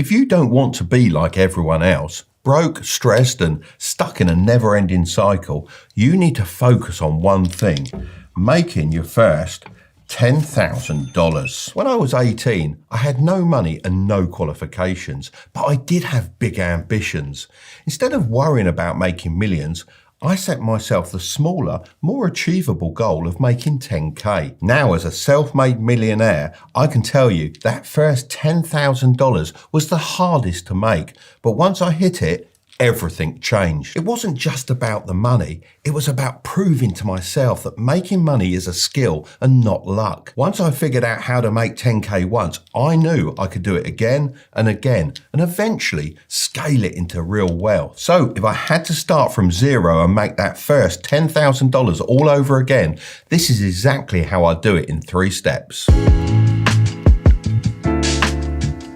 If you don't want to be like everyone else, broke, stressed, and stuck in a never-ending cycle, you need to focus on one thing: making your first $10,000. When I was 18, I had no money and no qualifications, but I did have big ambitions. Instead of worrying about making millions, I set myself the smaller, more achievable goal of making 10K. Now, as a self-made millionaire, I can tell you that first $10,000 was the hardest to make, but once I hit it, everything changed. It wasn't just about the money, it was about proving to myself that making money is a skill and not luck. Once I figured out how to make 10K once, I knew I could do it again and again and eventually scale it into real wealth. So if I had to start from zero and make that first $10,000 all over again, this is exactly how I do it in 3 steps.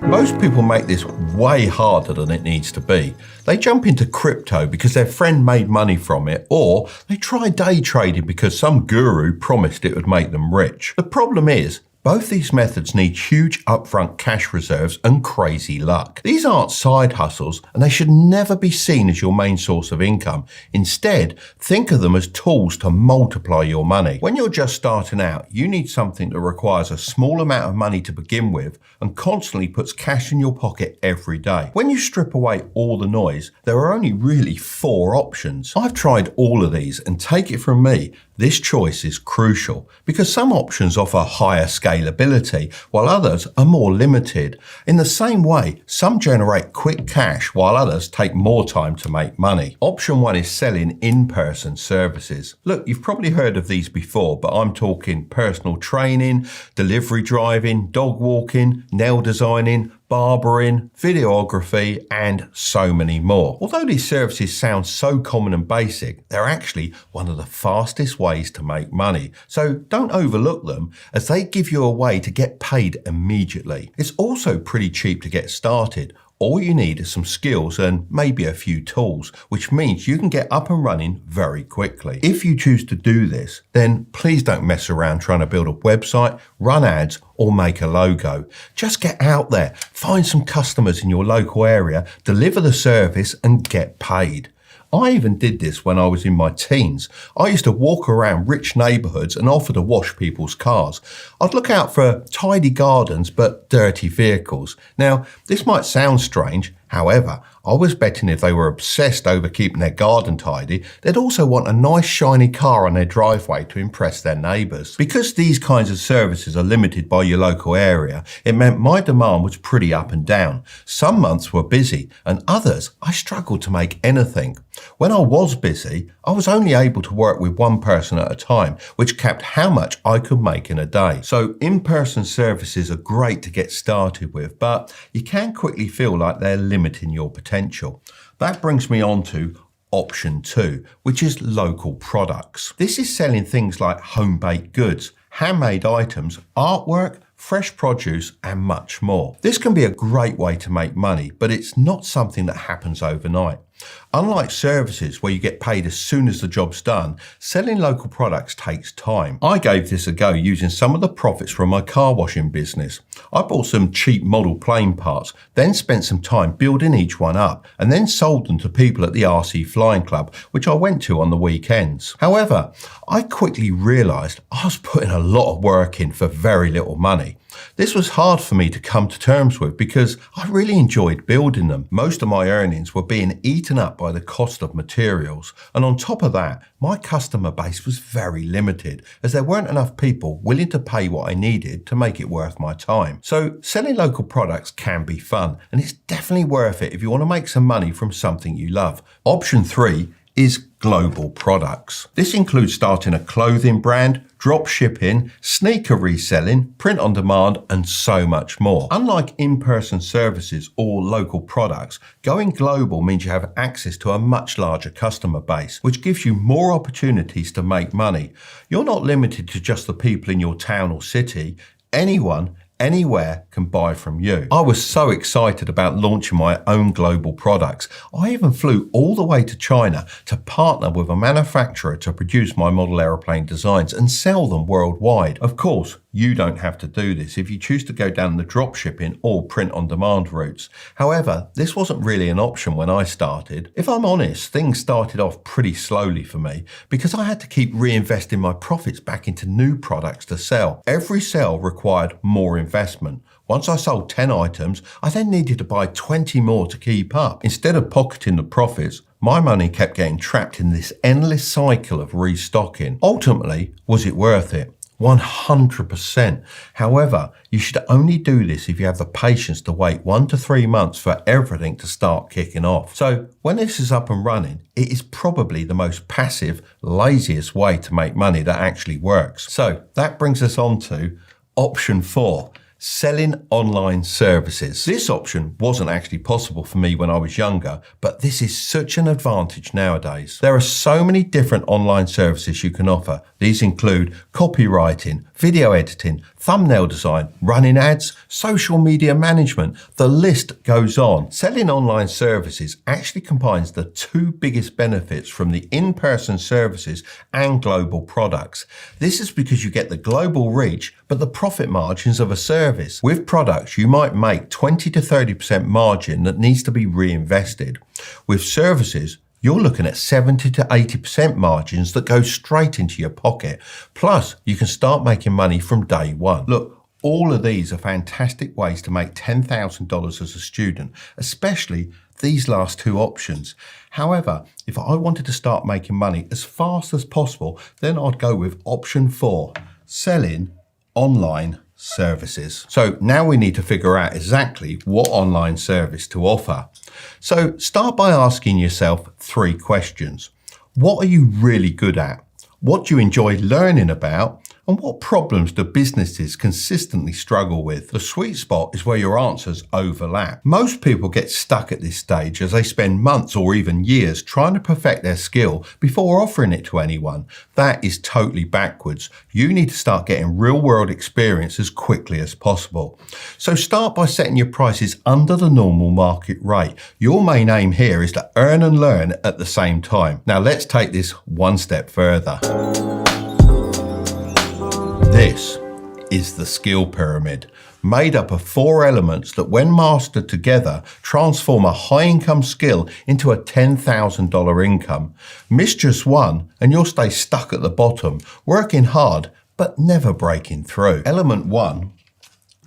Most people make this way harder than it needs to be. They jump into crypto because their friend made money from it, or they try day trading because some guru promised it would make them rich. The problem is, both these methods need huge upfront cash reserves and crazy luck. These aren't side hustles, and they should never be seen as your main source of income. Instead, think of them as tools to multiply your money. When you're just starting out, you need something that requires a small amount of money to begin with and constantly puts cash in your pocket every day. When you strip away all the noise, there are only really 4 options. I've tried all of these, and take it from me, this choice is crucial because some options offer higher scalability while others are more limited. In the same way, some generate quick cash while others take more time to make money. Option 1 is selling in-person services. Look, you've probably heard of these before, but I'm talking personal training, delivery driving, dog walking, nail designing, barbering, videography, and so many more. Although these services sound so common and basic, they're actually one of the fastest ways to make money. So don't overlook them, as they give you a way to get paid immediately. It's also pretty cheap to get started. All you need is some skills and maybe a few tools, which means you can get up and running very quickly. If you choose to do this, then please don't mess around trying to build a website, run ads, or make a logo. Just get out there, find some customers in your local area, deliver the service, and get paid. I even did this when I was in my teens. I used to walk around rich neighbourhoods and offer to wash people's cars. I'd look out for tidy gardens but dirty vehicles. Now, this might sound strange. However, I was betting if they were obsessed over keeping their garden tidy, they'd also want a nice shiny car on their driveway to impress their neighbours. Because these kinds of services are limited by your local area, it meant my demand was pretty up and down. Some months were busy, and others I struggled to make anything. When I was busy, I was only able to work with one person at a time, which capped how much I could make in a day. So in-person services are great to get started with, but you can quickly feel like they're limiting your potential. That brings me on to option 2, which is local products. This is selling things like home-baked goods, handmade items, artwork, fresh produce, and much more. This can be a great way to make money, but it's not something that happens overnight. Unlike services where you get paid as soon as the job's done, selling local products takes time. I gave this a go using some of the profits from my car washing business. I bought some cheap model plane parts, then spent some time building each one up, and then sold them to people at the RC Flying Club, which I went to on the weekends. However, I quickly realised I was putting a lot of work in for very little money. This was hard for me to come to terms with because I really enjoyed building them. Most of my earnings were being eaten up by the cost of materials, and on top of that, my customer base was very limited as there weren't enough people willing to pay what I needed to make it worth my time. So selling local products can be fun, and it's definitely worth it if you want to make some money from something you love. Option 3 is global products. This includes starting a clothing brand, drop shipping, sneaker reselling, print on demand, and so much more. Unlike in-person services or local products, going global means you have access to a much larger customer base, which gives you more opportunities to make money. You're not limited to just the people in your town or city. Anyone, anywhere can buy from you. I was so excited about launching my own global products. I even flew all the way to China to partner with a manufacturer to produce my model aeroplane designs and sell them worldwide. Of course, you don't have to do this if you choose to go down the dropshipping or print-on-demand routes. However, this wasn't really an option when I started. If I'm honest, things started off pretty slowly for me because I had to keep reinvesting my profits back into new products to sell. Every sale required more investment. Once I sold 10 items, I then needed to buy 20 more to keep up. Instead of pocketing the profits, my money kept getting trapped in this endless cycle of restocking. Ultimately, was it worth it? 100%. However, you should only do this if you have the patience to wait 1 to 3 months for everything to start kicking off. So when this is up and running, it is probably the most passive, laziest way to make money that actually works. So that brings us on to option 4. Selling online services. This option wasn't actually possible for me when I was younger, but this is such an advantage nowadays. There are so many different online services you can offer. These include copywriting, video editing, thumbnail design, running ads, social media management. The list goes on. Selling online services actually combines the two biggest benefits from the in-person services and global products. This is because you get the global reach, but the profit margins of a service. With products, you might make 20 to 30% margin that needs to be reinvested. With services, you're looking at 70 to 80% margins that go straight into your pocket. Plus, you can start making money from day one. Look, all of these are fantastic ways to make $10,000 as a student, especially these last two options. However, if I wanted to start making money as fast as possible, then I'd go with option 4, selling online services. So now we need to figure out exactly what online service to offer. So start by asking yourself 3 questions. What are you really good at? What do you enjoy learning about? And what problems do businesses consistently struggle with? The sweet spot is where your answers overlap. Most people get stuck at this stage as they spend months or even years trying to perfect their skill before offering it to anyone. That is totally backwards. You need to start getting real-world experience as quickly as possible. So start by setting your prices under the normal market rate. Your main aim here is to earn and learn at the same time. Now let's take this one step further. This is the skill pyramid, made up of 4 elements that when mastered together transform a high-income skill into a $10,000 income. Miss just one and you'll stay stuck at the bottom, working hard but never breaking through. Element 1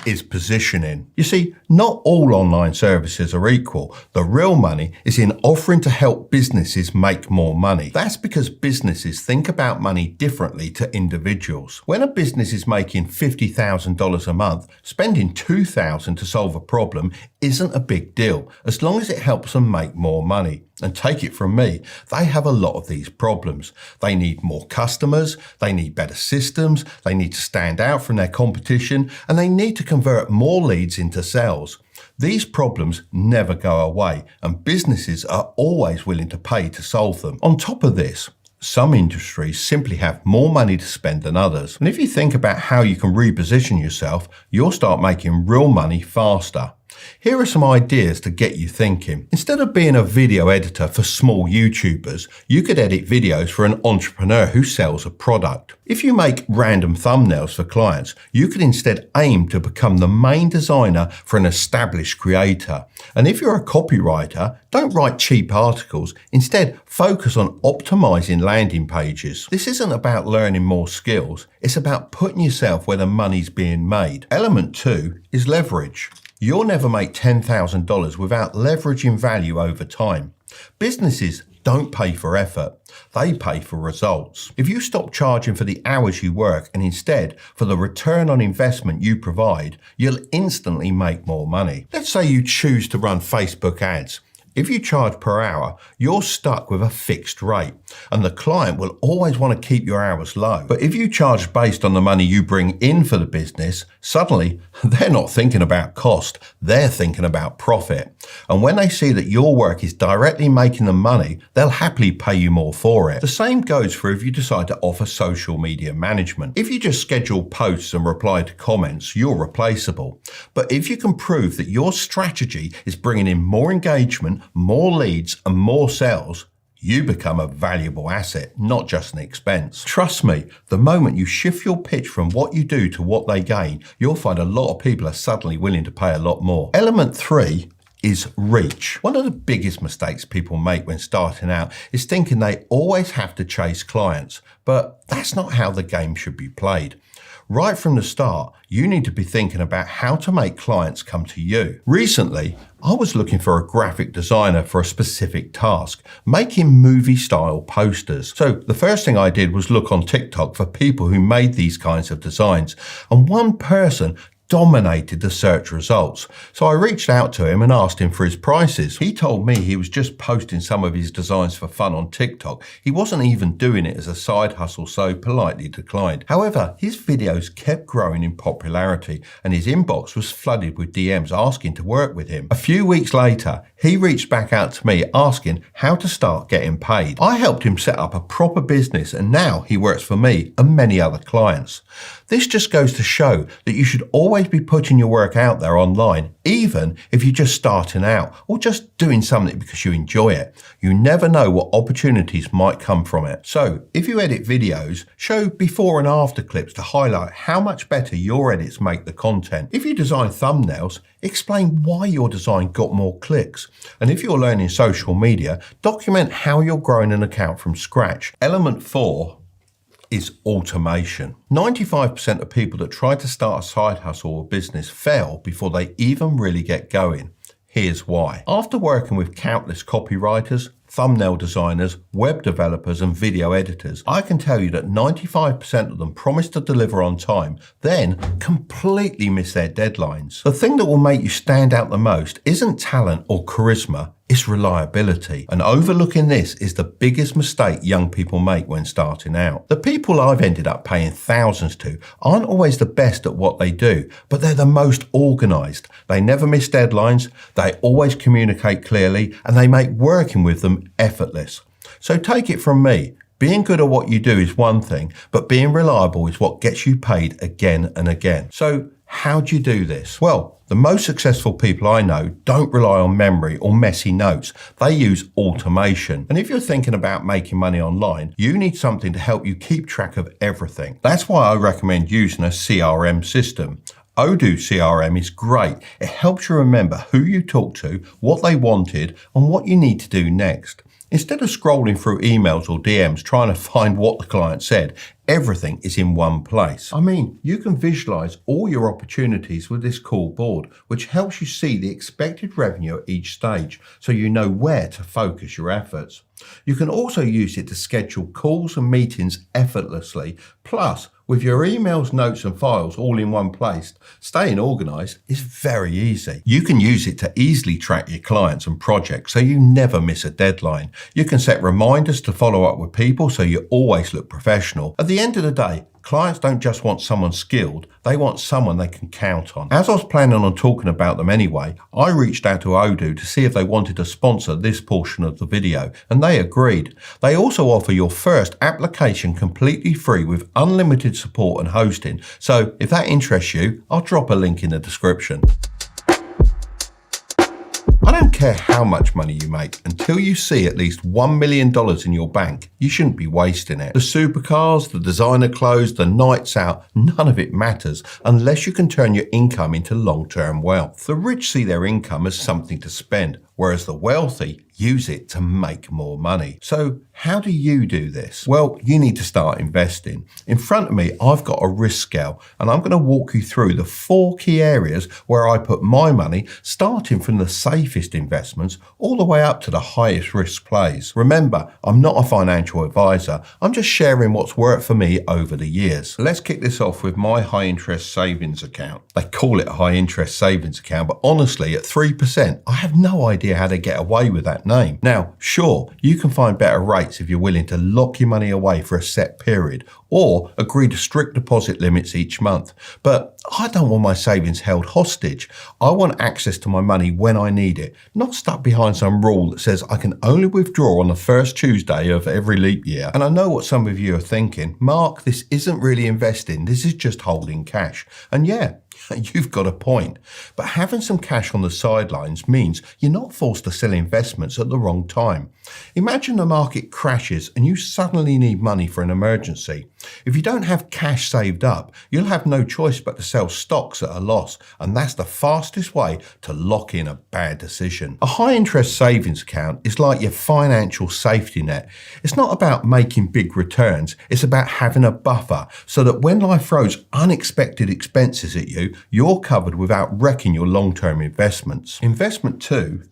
is positioning. You see, not all online services are equal. The real money is in offering to help businesses make more money. That's because businesses think about money differently to individuals. When a business is making $50,000 a month, spending $2,000 to solve a problem isn't a big deal, as long as it helps them make more money. And take it from me, they have a lot of these problems. They need more customers, they need better systems, they need to stand out from their competition, and they need to convert more leads into sales. These problems never go away, and businesses are always willing to pay to solve them. On top of this, some industries simply have more money to spend than others. And if you think about how you can reposition yourself, you'll start making real money faster. Here are some ideas to get you thinking. Instead of being a video editor for small YouTubers, you could edit videos for an entrepreneur who sells a product. If you make random thumbnails for clients, you could instead aim to become the main designer for an established creator. And if you're a copywriter, don't write cheap articles. Instead, focus on optimizing landing pages. This isn't about learning more skills. It's about putting yourself where the money's being made. Element 2 is leverage. You'll never make $10,000 without leveraging value over time. Businesses don't pay for effort, they pay for results. If you stop charging for the hours you work and instead for the return on investment you provide, you'll instantly make more money. Let's say you choose to run Facebook ads. If you charge per hour, you're stuck with a fixed rate, and the client will always want to keep your hours low. But if you charge based on the money you bring in for the business, suddenly they're not thinking about cost, they're thinking about profit. And when they see that your work is directly making them money, they'll happily pay you more for it. The same goes for if you decide to offer social media management. If you just schedule posts and reply to comments, you're replaceable. But if you can prove that your strategy is bringing in more engagement, more leads and more sales, you become a valuable asset, not just an expense. Trust me, the moment you shift your pitch from what you do to what they gain, you'll find a lot of people are suddenly willing to pay a lot more. Element 3 is reach. One of the biggest mistakes people make when starting out is thinking they always have to chase clients, but that's not how the game should be played. Right from the start, you need to be thinking about how to make clients come to you. Recently, I was looking for a graphic designer for a specific task, making movie-style posters. So the first thing I did was look on TikTok for people who made these kinds of designs, and one person dominated the search results. So I reached out to him and asked him for his prices. He told me he was just posting some of his designs for fun on TikTok. He wasn't even doing it as a side hustle, so politely declined. However, his videos kept growing in popularity and his inbox was flooded with DMs asking to work with him. A few weeks later, he reached back out to me asking how to start getting paid. I helped him set up a proper business and now he works for me and many other clients. This just goes to show that you should always be putting your work out there online, even if you're just starting out or just doing something because you enjoy it. You never know what opportunities might come from it. So if you edit videos, show before and after clips to highlight how much better your edits make the content. If you design thumbnails, explain why your design got more clicks. And if you're learning social media, document how you're growing an account from scratch. Element 4 is automation. 95% of people that try to start a side hustle or business fail before they even really get going. Here's why. After working with countless copywriters, thumbnail designers, web developers and video editors, I can tell you that 95% of them promise to deliver on time, then completely miss their deadlines. The thing that will make you stand out the most isn't talent or charisma, it's reliability. And overlooking this is the biggest mistake young people make when starting out. The people I've ended up paying thousands to aren't always the best at what they do, but they're the most organized. They never miss deadlines, they always communicate clearly, and they make working with them effortless. So take it from me. Being good at what you do is one thing, but being reliable is what gets you paid again and again. So how do you do this? Well, the most successful people I know don't rely on memory or messy notes. They use automation. And if you're thinking about making money online, you need something to help you keep track of everything. That's why I recommend using a CRM system. Odoo CRM is great. It helps you remember who you talked to, what they wanted, and what you need to do next. Instead of scrolling through emails or DMs trying to find what the client said, everything is in one place. I mean, you can visualize all your opportunities with this cool board, which helps you see the expected revenue at each stage, so you know where to focus your efforts. You can also use it to schedule calls and meetings effortlessly. Plus, with your emails, notes and files all in one place, staying organized is very easy. You can use it to easily track your clients and projects so you never miss a deadline. You can set reminders to follow up with people so you always look professional. At the end of the day, clients don't just want someone skilled, they want someone they can count on. As I was planning on talking about them anyway, I reached out to Odoo to see if they wanted to sponsor this portion of the video, and they agreed. They also offer your first application completely free with unlimited support and hosting, so if that interests you, I'll drop a link in the description. I don't care how much money you make, until you see at least $1 million in your bank, you shouldn't be wasting it. The supercars, the designer clothes, the nights out, none of it matters unless you can turn your income into long-term wealth. The rich see their income as something to spend, whereas the wealthy use it to make more money. So how do you do this? Well, you need to start investing. In front of me, I've got a risk scale, and I'm going to walk you through the 4 key areas where I put my money, starting from the safest investments all the way up to the highest risk plays. Remember, I'm not a financial advisor. I'm just sharing what's worked for me over the years. Let's kick this off with my high interest savings account. They call it a high interest savings account, but honestly, at 3%, I have no idea how to get away with that name. Now, sure, you can find better rates if you're willing to lock your money away for a set period or agree to strict deposit limits each month. But I don't want my savings held hostage. I want access to my money when I need it, not stuck behind some rule that says I can only withdraw on the first Tuesday of every leap year. And I know what some of you are thinking, Mark, this isn't really investing, this is just holding cash. And yeah, You've got a point. But having some cash on the sidelines means you're not forced to sell investments at the wrong time. Imagine the market crashes and you suddenly need money for an emergency. If you don't have cash saved up, you'll have no choice but to sell stocks at a loss, and that's the fastest way to lock in a bad decision. A high interest savings account is like your financial safety net. It's not about making big returns, it's about having a buffer so that when life throws unexpected expenses at you, you're covered without wrecking your long-term investments. Investment 2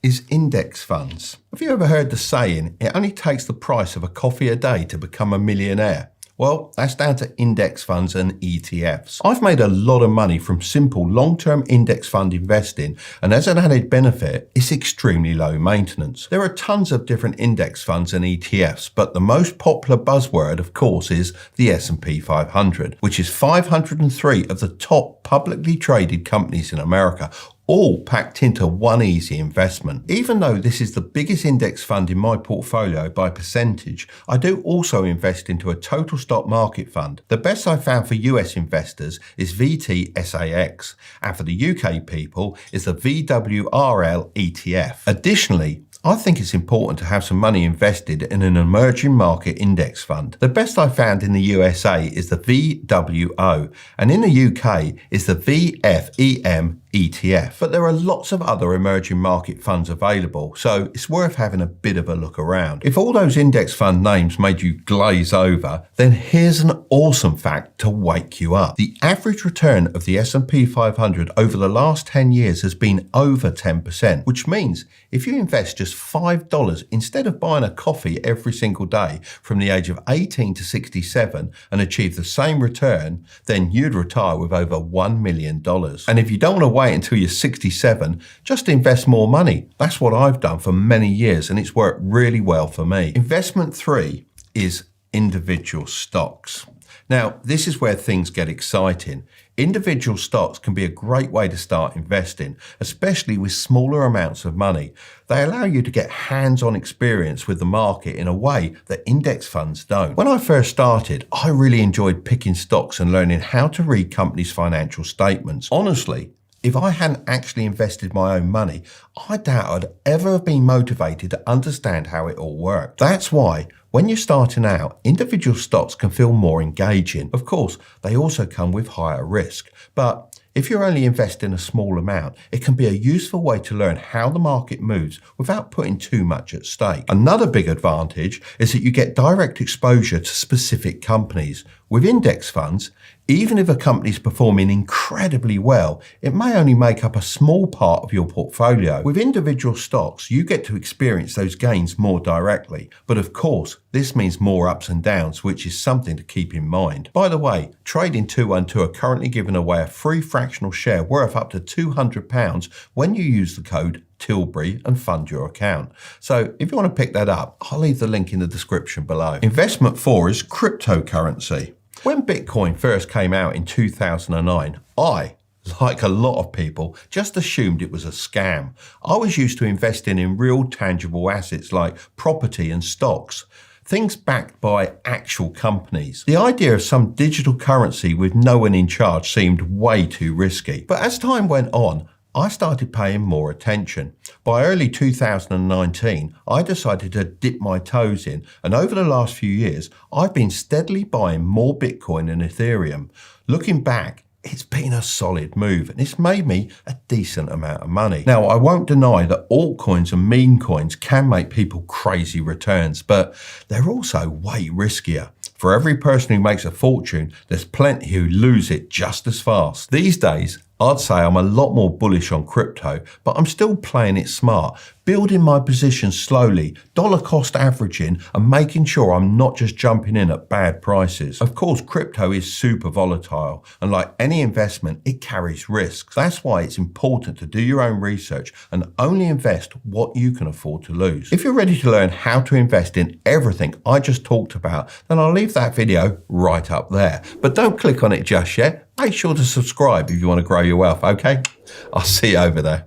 is index funds. Have you ever heard the saying, it only takes the price of a coffee a day to become a millionaire? Well, that's down to index funds and ETFs. I've made a lot of money from simple long-term index fund investing, and as an added benefit, it's extremely low maintenance. There are tons of different index funds and ETFs, but the most popular buzzword, of course, is the S&P 500, which is 503 of the top publicly traded companies in America, all packed into one easy investment. Even though this is the biggest index fund in my portfolio by percentage, I do also invest into a total stock market fund. The best I found for US investors is VTSAX, and for the UK people is the VWRL ETF. Additionally, I think it's important to have some money invested in an emerging market index fund. The best I found in the USA is the VWO, and in the UK is the VFEM ETF. But there are lots of other emerging market funds available, so it's worth having a bit of a look around. If all those index fund names made you glaze over, then here's an awesome fact to wake you up. The average return of the S&P 500 over the last 10 years has been over 10%, which means if you invest just $5 instead of buying a coffee every single day from the age of 18 to 67 and achieve the same return, then you'd retire with over $1 million. And if you don't want to wait until you're 67, just invest more money. That's what I've done for many years, and it's worked really well for me. Investment 3 is individual stocks. Now, this is where things get exciting. Individual stocks can be a great way to start investing, especially with smaller amounts of money. They allow you to get hands-on experience with the market in a way that index funds don't. When I first started, I really enjoyed picking stocks and learning how to read companies' financial statements. Honestly, if I hadn't actually invested my own money, I doubt I'd ever have been motivated to understand how it all worked. That's why, when you're starting out, individual stocks can feel more engaging. Of course, they also come with higher risk. But if you're only investing a small amount, it can be a useful way to learn how the market moves without putting too much at stake. Another big advantage is that you get direct exposure to specific companies. With index funds, even if a company is performing incredibly well, it may only make up a small part of your portfolio. With individual stocks, you get to experience those gains more directly. But of course, this means more ups and downs, which is something to keep in mind. By the way, Trading 212 are currently giving away a free fractional share worth up to £200 when you use the code Tilbury and fund your account. So if you want to pick that up, I'll leave the link in the description below. Investment 4 is cryptocurrency. When Bitcoin first came out in 2009, I, like a lot of people, just assumed it was a scam. I was used to investing in real tangible assets like property and stocks, things backed by actual companies. The idea of some digital currency with no one in charge seemed way too risky. But as time went on, I started paying more attention. By early 2019, I decided to dip my toes in, and over the last few years, I've been steadily buying more Bitcoin and Ethereum. Looking back, it's been a solid move, and it's made me a decent amount of money. Now, I won't deny that altcoins and meme coins can make people crazy returns, but they're also way riskier. For every person who makes a fortune, there's plenty who lose it just as fast. These days, I'd say I'm a lot more bullish on crypto, but I'm still playing it smart, building my position slowly, dollar cost averaging, and making sure I'm not just jumping in at bad prices. Of course, crypto is super volatile, and like any investment, it carries risks. That's why it's important to do your own research and only invest what you can afford to lose. If you're ready to learn how to invest in everything I just talked about, then I'll leave that video right up there. But don't click on it just yet. Make sure to subscribe if you want to grow your wealth, okay? I'll see you over there.